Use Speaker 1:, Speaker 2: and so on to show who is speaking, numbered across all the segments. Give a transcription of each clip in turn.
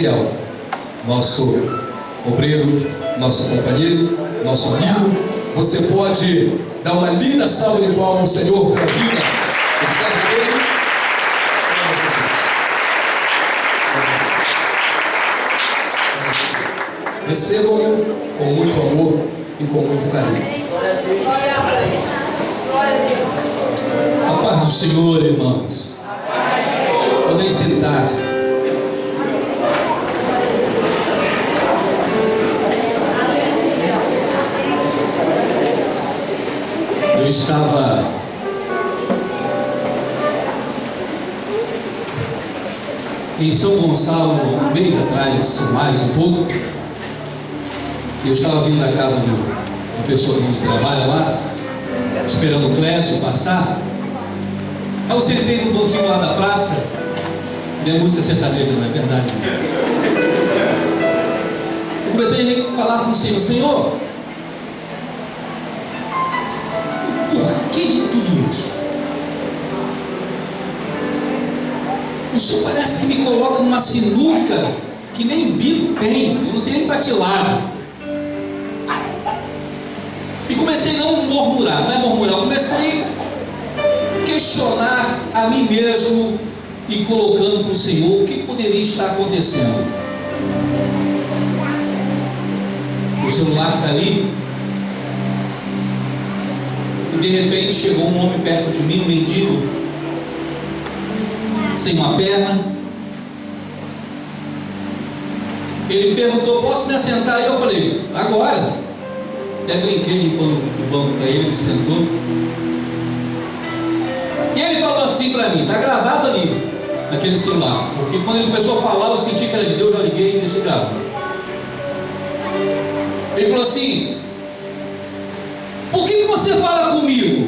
Speaker 1: Ezequiel, nosso obreiro, nosso companheiro, nosso amigo. Você pode dar uma linda salva de palmas ao Senhor pela vida do estado dele. Recebam-no com muito amor e com muito carinho. A paz do Senhor, irmãos. Podem sentar. Eu estava em São Gonçalo um mês atrás, mais um pouco. Eu estava vindo da casa do pessoa que nos trabalha lá, esperando o Clécio passar. Aí eu sentei num banquinho lá da praça. Minha música sertaneja, não é verdade? Eu comecei a falar com o Senhor: Senhor, por que de tudo isso? O Senhor parece que me coloca numa sinuca que nem bico tem, eu não sei nem para que lado. E comecei a não murmurar, não é murmurar, eu comecei a questionar a mim mesmo e colocando para o Senhor o que poderia estar acontecendo. O celular está ali, e de repente chegou um homem perto de mim, um mendigo, sem uma perna. Ele perguntou: posso me assentar? E eu falei: agora. Até brinquei limpando o banco para ele, ele sentou. E ele falou assim para mim, está gravado ali, naquele celular, porque quando ele começou a falar, eu senti que era de Deus, já liguei e deixei gravado. Ele falou assim: por que você fala comigo?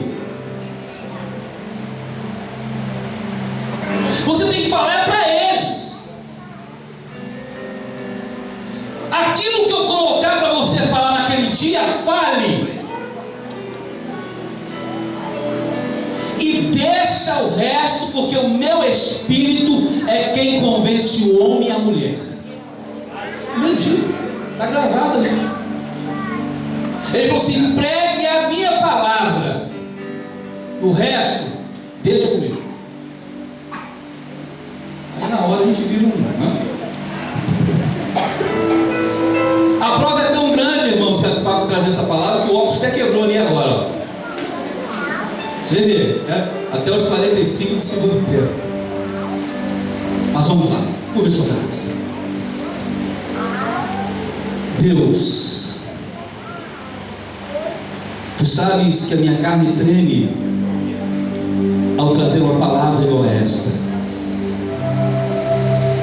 Speaker 1: Você tem que falar para eles. Aquilo que eu colocar para você falar naquele dia, fale. E deixa o resto, porque o meu espírito é quem convence o homem e a mulher. Mentiu, está gravado ali. Ele falou assim: pregue a minha palavra, o resto deixa comigo. Aí na hora a gente vira A prova é tão grande, irmãos, para trazer essa palavra, que o óculos até quebrou ali agora, ó. Você vê, né? Até os 45 do segundo tempo. Mas vamos lá, curva sua cabeça. Deus, Tu sabes que a minha carne treme ao trazer uma palavra igual a esta.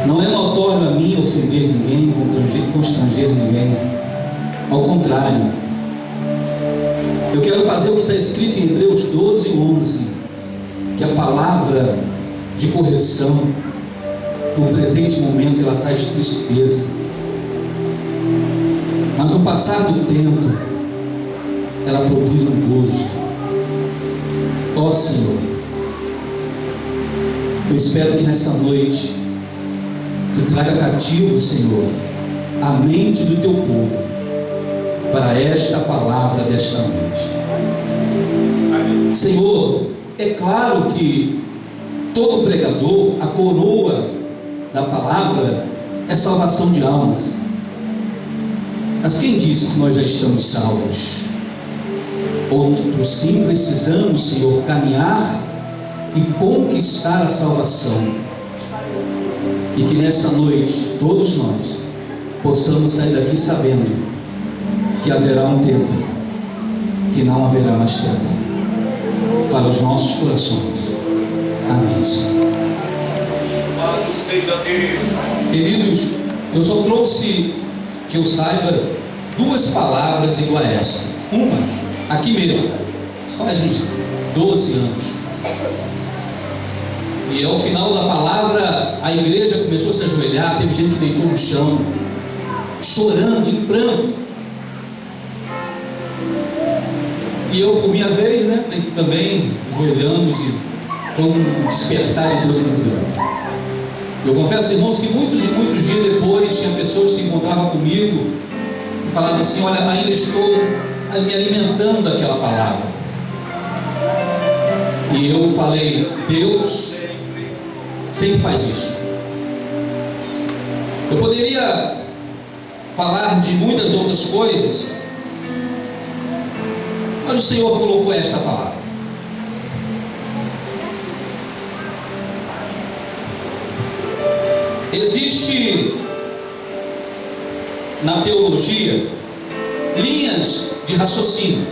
Speaker 1: Não é notório a mim ofender ninguém, constranger ninguém. Ao contrário, eu quero fazer o que está escrito em Hebreus 12:11, que a palavra de correção, no presente momento, ela traz tristeza, mas no passar do tempo, ela produz um gozo. Ó Senhor, eu espero que nessa noite Tu traga cativo, Senhor, a mente do Teu povo para esta palavra desta noite. Senhor, é claro que todo pregador, a coroa da palavra é salvação de almas. Mas quem disse que nós já estamos salvos? Outros sim precisamos, Senhor, caminhar e conquistar a salvação. E que nesta noite, todos nós possamos sair daqui sabendo que haverá um tempo, que não haverá mais tempo, para os nossos corações. Amém, Senhor.
Speaker 2: Louvado seja Deus.
Speaker 1: Queridos, eu só trouxe que eu saiba duas palavras igual a essa. Uma, aqui mesmo, faz uns 12 anos. E ao final da palavra, a igreja começou a se ajoelhar, teve gente que deitou no chão, chorando, em pranto. E eu, por minha vez, né, também ajoelhamos, e foi um despertar de Deus muito grande. Eu confesso, irmãos, que muitos e muitos dias depois, tinha pessoas que se encontravam comigo e falavam assim: olha, ainda estou me alimentando daquela palavra. E eu falei: Deus sempre faz isso. Eu poderia falar de muitas outras coisas, mas o Senhor colocou esta palavra. Existe na teologia linhas de raciocínio,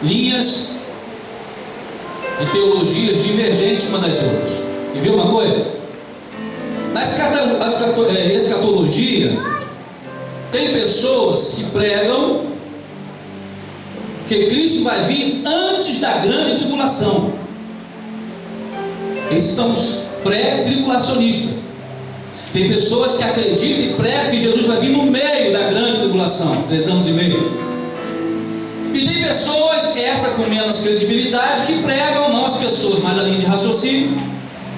Speaker 1: linhas de teologias divergentes uma das outras. E viu uma coisa? Na escatologia, tem pessoas que pregam que Cristo vai vir antes da grande tribulação. Esses são os pré-tribulacionistas. Tem pessoas que acreditam e pregam que Jesus vai vir no meio da grande tribulação, 3 anos e meio. E tem pessoas, essa com menos credibilidade, que pregam, não as pessoas, mas a linha de raciocínio,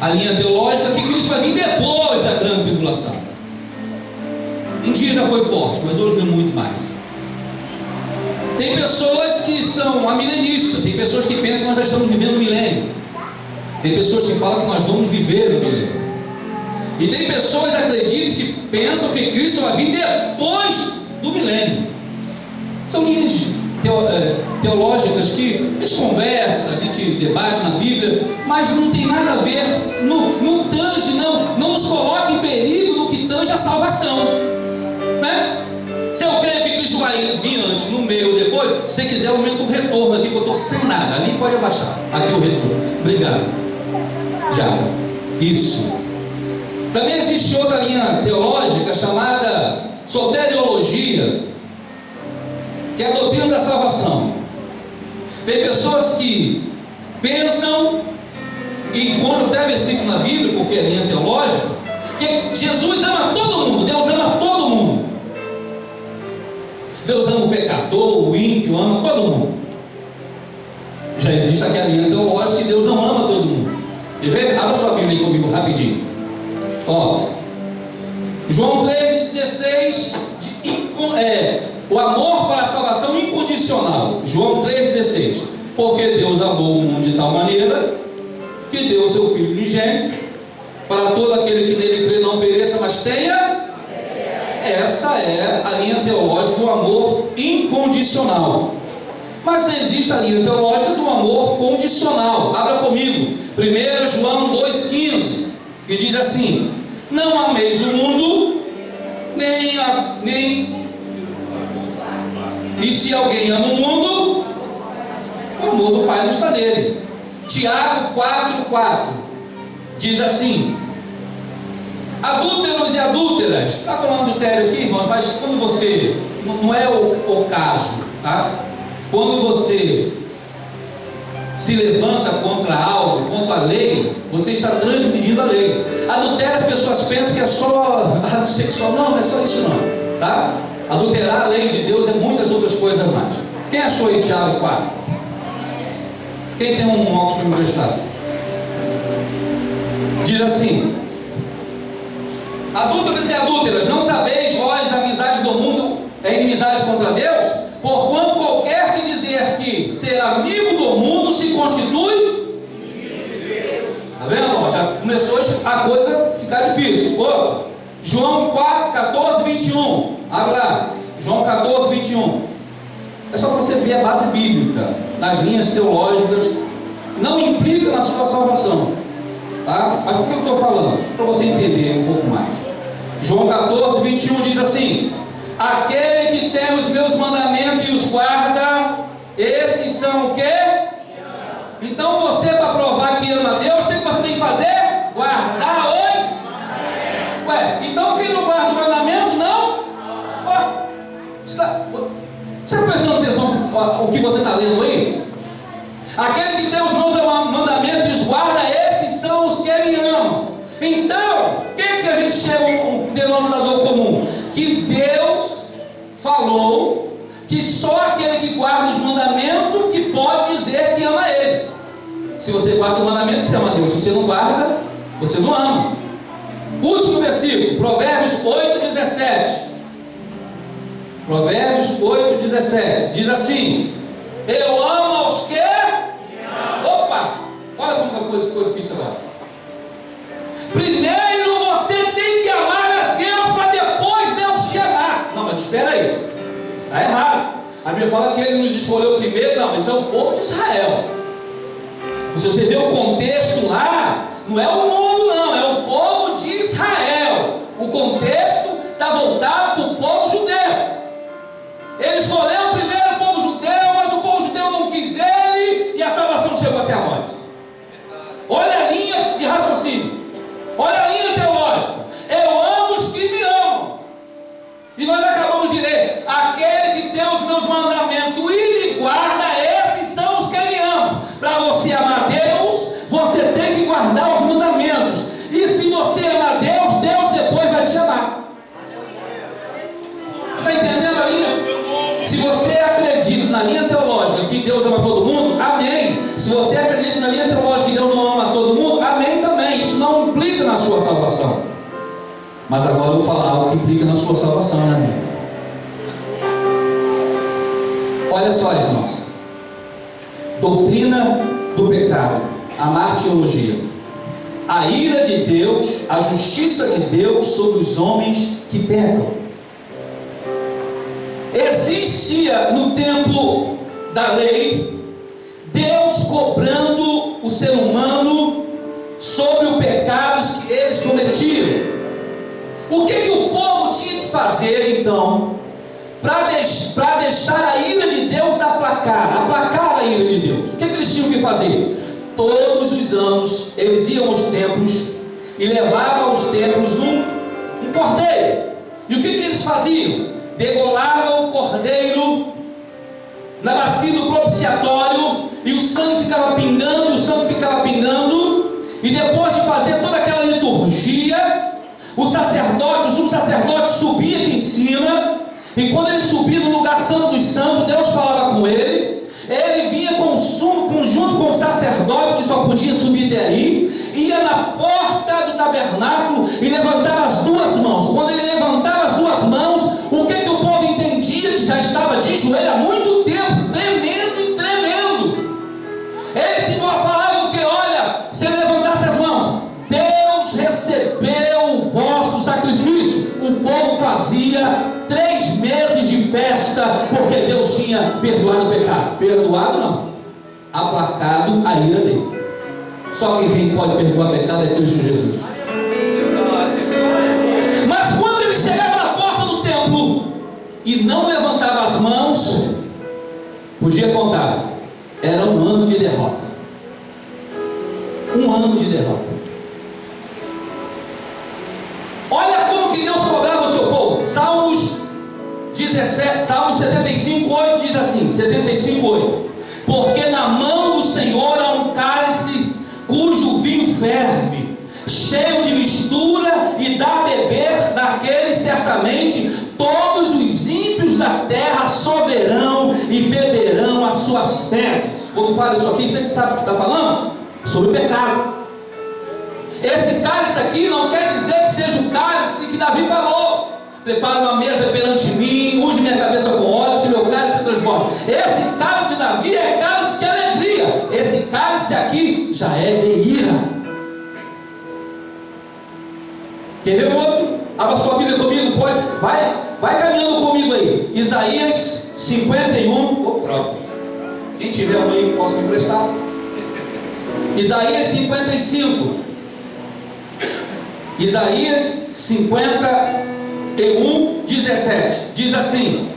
Speaker 1: a linha teológica, que Cristo vai vir depois da grande tribulação. Um dia já foi forte, mas hoje não é muito mais. Tem pessoas que são amilenistas, tem pessoas que pensam que nós já estamos vivendo o milênio. Tem pessoas que falam que nós vamos viver o milênio. E tem pessoas, acreditam, que pensam que Cristo vai vir depois do milênio. São linhas teológicas que a gente conversa, a gente debate na Bíblia, mas não tem nada a ver, não tange, não nos coloca em perigo no que tange a salvação, né? Se eu creio que Cristo vai vir antes, no meio ou depois, se você quiser, aumenta o retorno aqui, que eu estou sem nada, ali pode abaixar, aqui o retorno, obrigado, já, isso. Também existe outra linha teológica chamada soteriologia, que é a doutrina da salvação. Tem pessoas que pensam, e encontram até versículo na Bíblia, porque é linha teológica, que Jesus ama todo mundo, Deus ama todo mundo. Deus ama o pecador, o ímpio, ama todo mundo. Já existe aqui a linha teológica que Deus não ama todo mundo. Quer ver? Abra sua Bíblia aí comigo rapidinho. Ó, João 3,16, o amor para a salvação incondicional. João 3,16. Porque Deus amou o mundo de tal maneira que deu o seu Filho unigênito, para todo aquele que nele crê não pereça, mas tenha. Essa é a linha teológica do amor incondicional. Mas existe a linha teológica do amor condicional. Abra comigo 1 João 2,15, que diz assim: não ameis o mundo, e se alguém ama o mundo, o amor do Pai não está nele. Tiago 4,4 diz assim: adúlteros e adúlteras. Está falando adultério aqui, irmãos, mas quando você, não é o caso, tá? Quando você se levanta contra algo, contra a lei, você está transgredindo a lei. Adultério, as pessoas pensam que é só ato sexual. Não é só isso não, tá? Adulterar a lei de Deus é muitas outras coisas mais. Quem achou aí Tiago 4? Quem tem um óculos para me emprestar? Diz assim: adúlteros e adúlteras, não sabeis vós a amizade do mundo é inimizade contra Deus? Porquanto qualquer que dizer que ser amigo do mundo se constitui. Está vendo? Já começou a coisa ficar difícil. João 4, 14, 21. Abre lá. João 14, 21. É só para você ver a base bíblica nas linhas teológicas. Não implica na sua salvação, tá? Mas por que eu estou falando? Para você entender um pouco mais. João 14, 21 diz assim: aquele que tem os meus mandamentos e os guarda, esses são o quê? Então você, para provar que ama Deus, o que você tem que fazer? Guardar os. Ué, então quem não guarda o mandamento, não? Você está prestando atenção o que você está lendo aí? Aquele que tem os meus mandamentos e os guarda, esses são os que me amam. Então, o que a gente chama um denominador comum? Que Deus falou que só aquele que guarda os mandamentos que pode dizer que ama Ele. Se você guarda o mandamento, você ama Deus. Se você não guarda, você não ama. Último versículo, Provérbios 8,17. Provérbios 8:17 diz assim: eu amo aos que... Opa! Olha como a coisa ficou difícil agora. Primeiro você tem que amar a Deus para depois Deus te amar. Não, mas espera aí, está errado. A Bíblia fala que Ele nos escolheu primeiro. Não, esse é o povo de Israel. Se você vê o contexto lá, não é o mundo não, é o povo de Israel. O contexto está voltado para o povo judeu. Ele escolheu primeiro o povo judeu, mas o povo judeu não quis Ele, e a salvação chegou até nós. Olha a linha de raciocínio, olha a linha teológica. Eu amo os que me amam. E nós acabamos de ler: aquele que tem os meus mandamentos e me guarda, esses são os que me amam. Para você amar Deus, você tem que guardar os mandamentos. E se você amar Deus, Deus depois vai te amar. Está entendendo a linha? Se você acredita na linha teológica que Deus ama todo mundo, amém. Se você acredita na linha teológica que Deus não ama todo mundo, amém também. Isso não implica na sua salvação. Mas agora eu vou falar algo que implica na sua salvação, né, amigo? Olha só, irmãos. Doutrina do pecado, a martirologia. A ira de Deus, a justiça de Deus sobre os homens que pecam. Existia no tempo da lei Deus cobrando o ser humano sobre os pecados que eles cometiam. O que o povo tinha que fazer então para deixar a ira de Deus aplacar a ira de Deus? O que eles tinham que fazer? Todos os anos eles iam aos templos e levavam aos templos um cordeiro. E o que eles faziam? Degolavam o cordeiro na bacia do propiciatório, e o sangue ficava pingando, e depois de fazer toda aquela liturgia, o sumo sacerdote subia aqui em cima, e quando ele subia no lugar santo dos santos, Deus falava com ele. Ele vinha junto com o sacerdote, que só podia subir até aí, ia na porta do tabernáculo e levantava as duas mãos. Quando ele levantava as duas mãos, o que o povo entendia? Que já estava de joelho há muito tempo, tremendo. Eles falavam o que? Olha, se ele levantasse as mãos, Deus recebeu o vosso sacrifício. O povo fazia 3 meses de festa, porque Deus tinha perdoado o pecado. Perdoado não, aplacado a ira dele. Só quem pode perdoar pecado é Cristo Jesus. Mas quando ele chegava na porta do templo e não levantava as mãos, podia contar, era um ano de derrota. Um ano de derrota. Olha como que Deus cobrava o seu povo. Salmos 75:8 diz assim, 75:8: porque na mão do Senhor há um cálice cujo vinho ferve, cheio de mistura, e dá a beber daquele certamente todos os ímpios da terra soberão e beberão as suas fezes. Quando fala isso aqui, você sabe o que está falando? Sobre o pecado. Esse cálice aqui não quer dizer que seja o cálice que Davi falou: prepara uma mesa perante mim, unge minha cabeça com óleo, se meu cálice se transforma. Esse cálice de Davi é cálice de alegria. Esse cálice aqui já é de ira. Quer ver o outro? Abra sua Bíblia comigo, pode? Vai caminhando comigo aí. Isaías 51. Pronto. Quem tiver um aí, posso me emprestar? Isaías 55. Isaías 51:17 diz assim: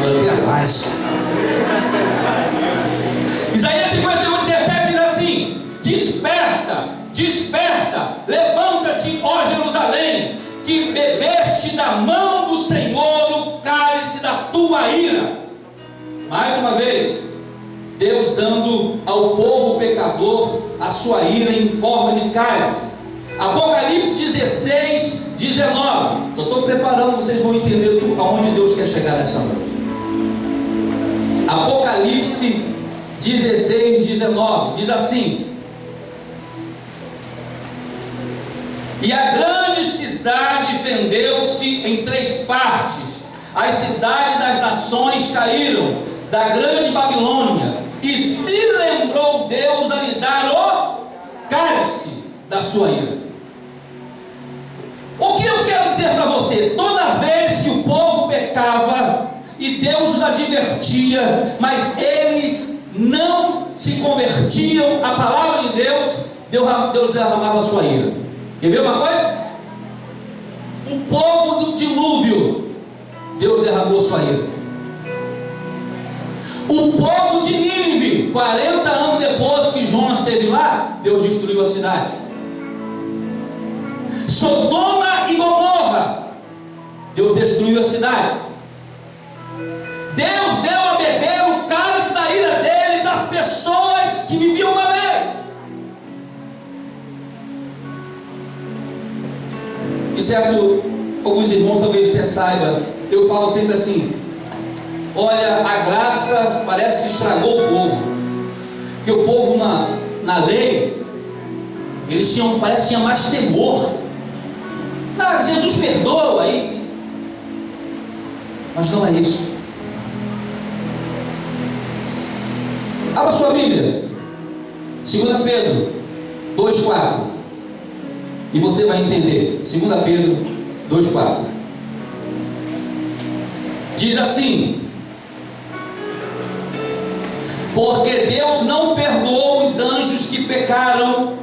Speaker 1: glória a mais. Isaías 51:17 diz assim: desperta, levanta-te, ó Jerusalém, que bebeste da mão do Senhor o cálice da tua ira. Mais uma vez, Deus dando ao povo pecador a sua ira em forma de cálice. Apocalipse 16:19. Só estou preparando, vocês vão entender aonde Deus quer chegar nessa noite. Apocalipse 16, 19, diz assim: e a grande cidade fendeu-se em 3 partes, as cidades das nações caíram da grande Babilônia, e se lembrou Deus a lhe dar o cálice da sua ira. O que eu quero dizer para você? Toda vez que o povo pecava e Deus os advertia, mas eles não se convertiam à palavra de Deus, Deus derramava a sua ira. Quer ver uma coisa? O povo do dilúvio, Deus derramou a sua ira. O povo de Nínive, 40 anos depois que Jonas esteve lá, Deus destruiu a cidade. Sodoma e Gomorra, Deus destruiu a cidade. Deus deu a beber o cálice da ira dele para as pessoas que viviam na lei. E certo, alguns irmãos talvez até saibam, eu falo sempre assim: olha, a graça parece que estragou o povo, porque o povo na lei, eles parece que tinha mais temor. Jesus perdoa aí, mas não é isso. Abra sua Bíblia, 2 Pedro 2,4, e você vai entender. 2 Pedro 2,4 diz assim: porque Deus não perdoou os anjos que pecaram,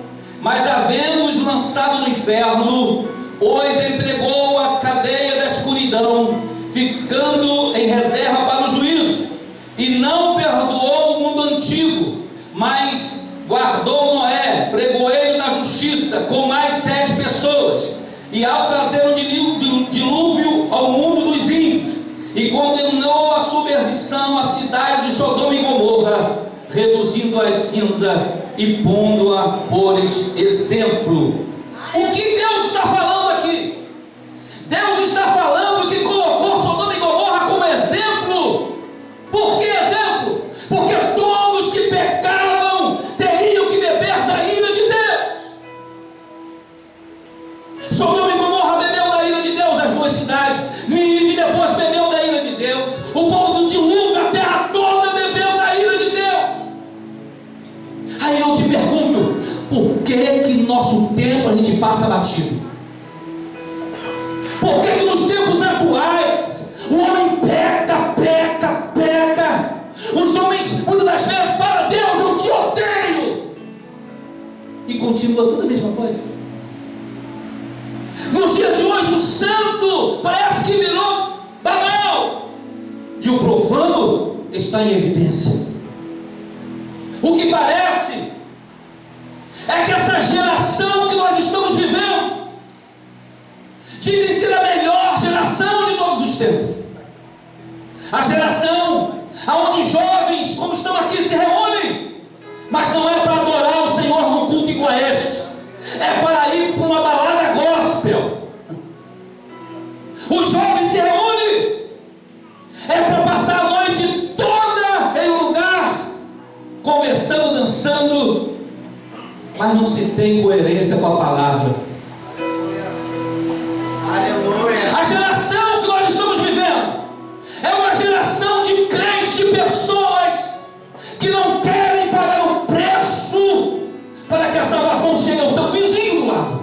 Speaker 1: mas havendo-os lançado no inferno, os entregou às cadeias da escuridão, ficando em reserva para o juízo. E não perdoou o mundo antigo, mas guardou Noé, pregoeiro da justiça, com mais 7 pessoas, e ao trazer o dilúvio ao mundo dos ímpios, e condenou a subversão a cidade de Sodoma e Gomorra, reduzindo-a a cinza e pondo-a por exemplo. O que Deus está falando aqui? Deus está falando que colocou Sodoma e Gomorra como exemplo. Por que exemplo? Porque todos que pecavam teriam que beber da ira de Deus. Sodoma e Gomorra bebeu da ira de Deus, as 2 cidades. Nínive depois bebeu da ira de Deus. O povo do dilúvio, a terra toda bebeu da ira de Deus. Aí eu te pergunto, por que nosso tempo a gente passa batido? Por que nos tempos atuais o homem peca? Os homens muitas das vezes falam: Deus, eu te odeio, e continua tudo a mesma coisa. Nos dias de hoje o santo parece que virou banal, e o profano está em evidência. O que parece é que essa geração que nós estamos vivendo dizem ser a melhor geração de todos os tempos. A geração onde jovens, como estão aqui, se reúnem, mas não é para adorar o Senhor num culto igual a este, é para ir para uma balada gospel. Os jovens se reúnem é para passar a noite toda em um lugar conversando, dançando, mas não se tem coerência com a palavra. Aleluia. A geração que nós estamos vivendo é uma geração de crentes, de pessoas que não querem pagar o preço para que a salvação chegue ao teu vizinho do lado.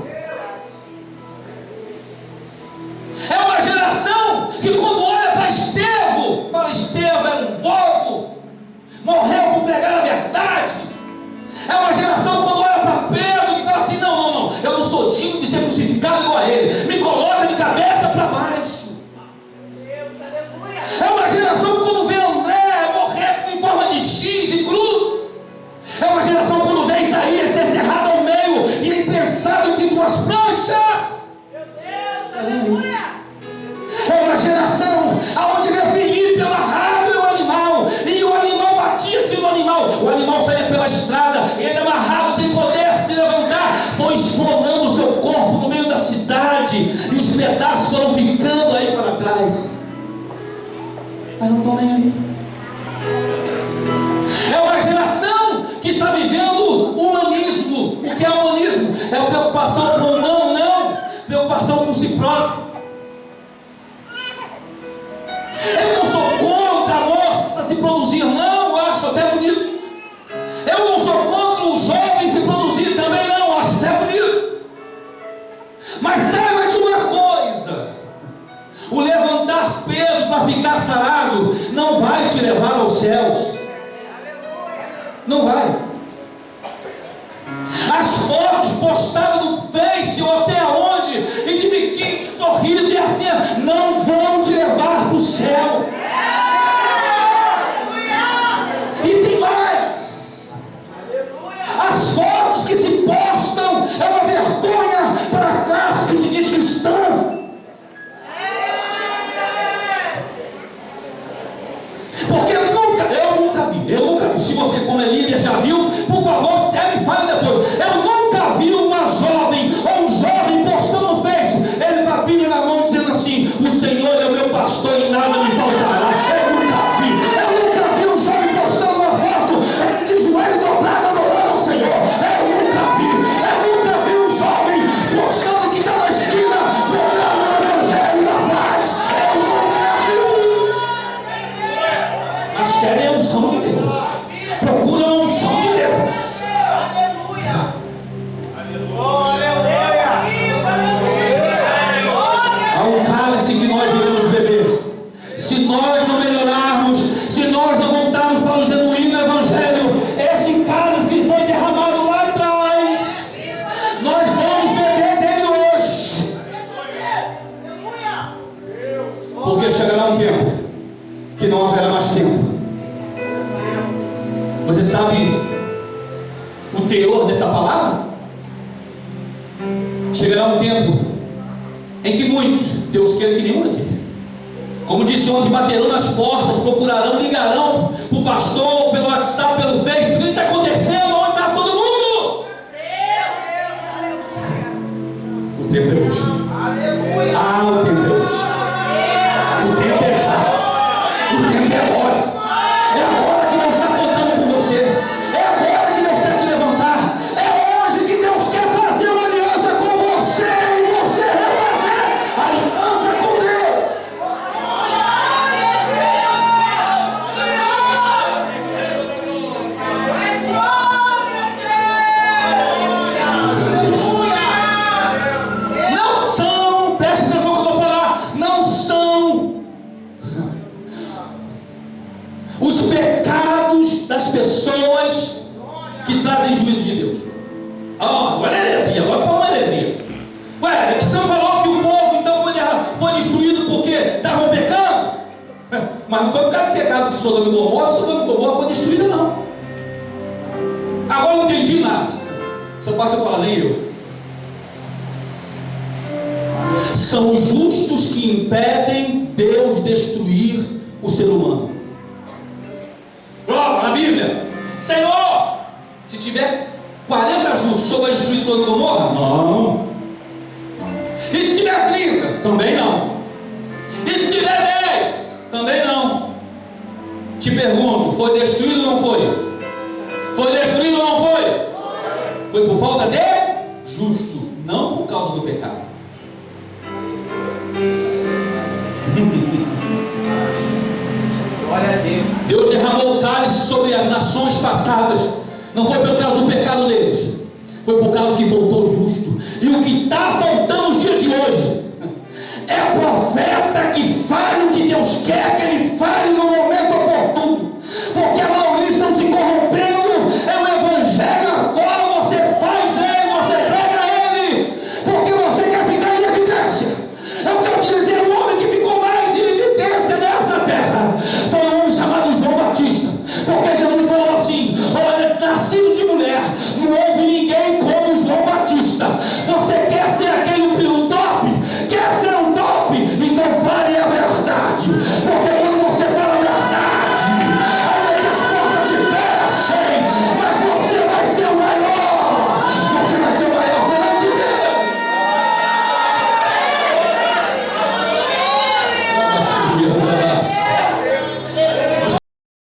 Speaker 1: É uma geração que, quando olha para Estevão, fala: Estevão era um bobo, morreu por pregar a verdade. É uma geração que, quando olha para Pedro, que fala assim: não, eu não sou digno de ser crucificado igual a ele, me coloca de cabeça para baixo. Deus, aleluia. É uma geração que, quando vê André morrer em forma de X e cruz, é uma geração que, quando vê Isaías ser cerrado ao meio e prensado entre 2 pranchas. Meu Deus, aleluia. É uma geração onde vê Filipe amarrado em um animal, e o animal batia-se no animal, o animal saía pela estrada, ele amarrado sem poder se levantar, foi esfolando o seu corpo no meio da cidade, e os pedaços foram ficando aí para trás. Mas não estão nem aí. É uma geração levar aos céus. Não vai. As fotos postadas no Face, ou sei aonde, e de biquíni, sorriso e assim, não vão te levar para o céu. E tem mais. As fotos que se postam é uma vergonha para a classe que se diz cristã. Porque eu nunca vi. Se você, como é Lídia, já viu, por favor, me fale depois. Eu nunca vi uma jovem ou um jovem postando no Face, ele com a Bíblia na mão dizendo assim: o Senhor é o meu pastor e nada me faltará. Eu nunca vi um jovem postando uma foto de joelho dobrado adorando ao Senhor. Eu nunca vi um jovem postando que está na esquina pregando o evangelho da paz. Eu nunca vi. Mas querem a unção de Deus, procuram a unção de Deus. Há um cálice que nós devemos beber. Se nós não melhorarmos, se nós não voltarmos para o genuíno evangelho, esse cálice que foi derramado lá atrás, nós vamos beber dele hoje. Porque chegará um tempo que não haverá mais tempo. Você sabe o teor dessa palavra? Chegará um tempo em que muitos, Deus queira que nenhum aqui, como disse ontem, baterão nas portas, procurarão, ligarão para o pastor, pelo WhatsApp, pelo Facebook: o que está acontecendo? Onde está todo mundo? O tempo é hoje. O tempo é hoje. O tempo é já. O tempo é agora. É agora que Deus está contando com você. É agora que Deus quer te levantar. É hoje que Deus quer fazer uma aliança com você e você refazer a aliança com Deus. Não são, preste atenção no que eu vou falar, não são os pecados das pessoas que trazem juízo de Deus. Agora é heresia, agora tu falou uma heresia. Ué, você não falou que o povo então foi destruído porque estavam pecando? Mas não foi por causa do pecado que Sodoma e Gomorra foi destruída, não. Agora eu não entendi nada. Seu pastor fala, nem eu. São os justos que impedem Deus destruir o ser humano. Prova na Bíblia: Senhor, se tiver 40 justos, o Senhor vai destruir Sodoma e Gomorra? Não. E se tiver 30? Também não. E se tiver 10? Também não. Te pergunto, foi destruído ou não foi? Foi destruído ou não foi? Foi por falta de justo, não por causa do pecado.
Speaker 3: Glória a Deus.
Speaker 1: Deus derramou o cálice sobre as nações passadas. Não foi por causa do pecado deles, foi por causa que voltou justo. E o que está faltando nos dias de hoje é profeta que fale o que Deus quer que ele fale no